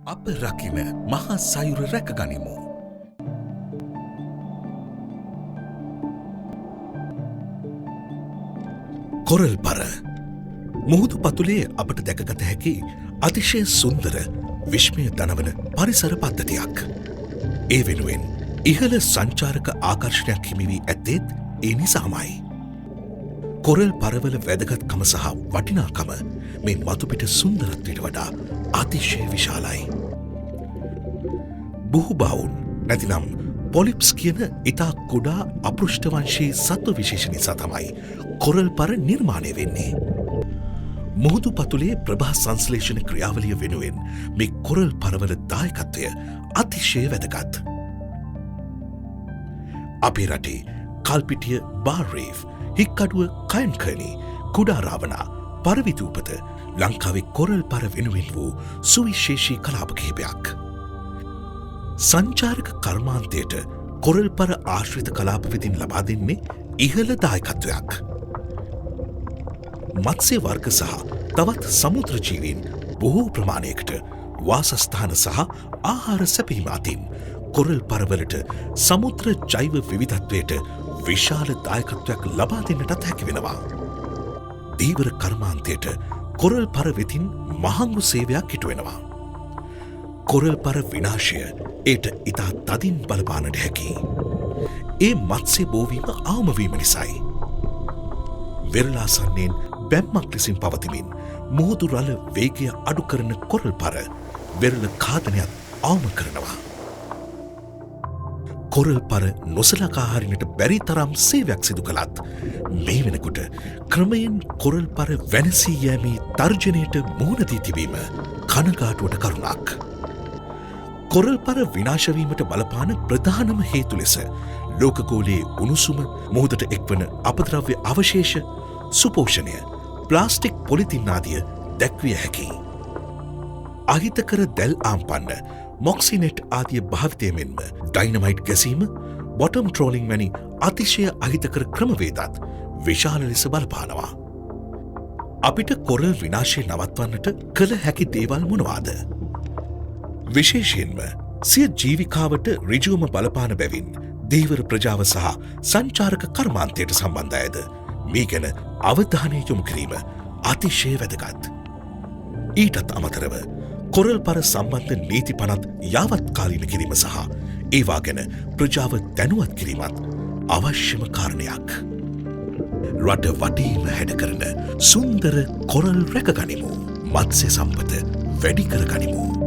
අප රකින මහා සයුර රැකගනිමු. කොරල් පර මුහුදු පතුලේ අපට දැකගත හැකි අතිශය සුන්දර විශ්මය දනවන පරිසර පද්ධතියක්. ඒ වෙනුවෙන් ඉහළ සංචාරක ආකර්ෂණයක් හිමිවී ඇත්තේත් ඒ නිසාමයි. කොරල් පරවල වැදගත්කම සහ වටිනාකම මේ මතුපිට සුන්දරත්වයට වඩා අතිශය විශාලයි. බුහුබවුන් නැතිනම් පොලිප්ස් කියන ඉතා කුඩා අපෘෂ්ඨවංශී සත්ව විශේෂ නිසා තමයි කොරල් පර නිර්මාණය වෙන්නේ. මුහුදු පතුලේ ප්‍රභා සංශ්ලේෂණ ක්‍රියාවලිය වෙනුවෙන් මේ කොරල් පරවල දායකත්වය අතිශය වැදගත්. අපේ රටේ කල්පිටිය බාර්රේෆ් හික්කඩුව කයන්කනි කුඩාරාවනා පරවිතූපත ලංකාවේ කොරල් පර වෙනුවෙන් වූ සුවිශේෂී කලාප කිහිපයක්. සංචාරක කර්මාන්තයට කොරල් පර ආශ්‍රිත කලාප වෙතින් ලබා දෙන්නේ ඉහළ දායකත්වයක්. මත්ස්‍ය වර්ග සහ තවත් සමුද්‍රජීවීන් බොහෝ ප්‍රමාණයකට වාසස්ථාන සහ ආහාර සැපීම අතින් කොරල් පරවලට සමුද්‍ර ජෛව විවිධත්වයට විශාල දායකත්වයක් ලබා දෙන්නටත් හැකි වෙනවා. දීවර කර්මාන්තයට කොරල් පර වෙතින් මහඟු සේවයක් ඉටුවෙනවා. කොරල් පර විනාශය ඒට ඉතා තදින් බලපානට හැකි. ඒ මත්ස්‍ය බෝවීම අවමවීම නිසයි. වෙරලාසන්නයෙන් බැම්මක් ලෙසින් පවතිමින් මුහුදු රළ වේගය අඩු කරන කොරල් පර වෙරළ ඝාතනයත් අවම කරනවා. කොරල් පර නොසලකාහරිනට බැරි තරම් සේවයක් සිදු කළත් මේ වෙනකොට ක්‍රමයෙන් කොරල් පර වෙනසී යෑමේ තර්ජනයට මුහුණදී තිබීම කනගාටුවට කරුණක්. කොරල් පර විනාශවීමට බලපාන ප්‍රධානම හේතු ලෙස ලෝකගෝලයේ උණුසුම මුහුදට එක්වන අපද්‍රව්‍ය අවශේෂ සුපෝෂණය ප්ලාස්ටික් පොලිතින් ආදිය දැක්විය හැකි. අහිතකර දැල් ආම්පන්න මොක්සිනෙට් ආදිය භාවිතය මෙන්ම ඩයිනමයිට් ගැසීම බොටම් ට්‍රෝලිං වැනි අතිශය අහිතකර ක්‍රමවේදත් විශාල ලෙස බලපානවා. අපිට කොරල් විනාශය නවත්වන්නට කළ හැකි දේවල් මොනවාද? විශේෂයෙන්ම සිය ජීවිකාවට ඍජුවම බලපාන බැවින් දීවර ප්‍රජාව සහ සංචාරක කර්මාන්තයට සම්බන්ධ අයද මේ ගැන අවධානය යොමු කිරීම අතිශය වැදගත්. ඊටත් අමතරව කොරල් පර සම්බන්ධ නීති පනත් යාවත්කාලීන කිරීම සහ ඒවා ගැන ප්‍රජාව දැනුවත් කිරීමත් අවශ්‍යම කාරණයක්. රට වටේම හැඩ කරන සුන්දර කොරල් රැකගනිමු. මත්ස්‍ය සම්පත වැඩි කරගනිමු.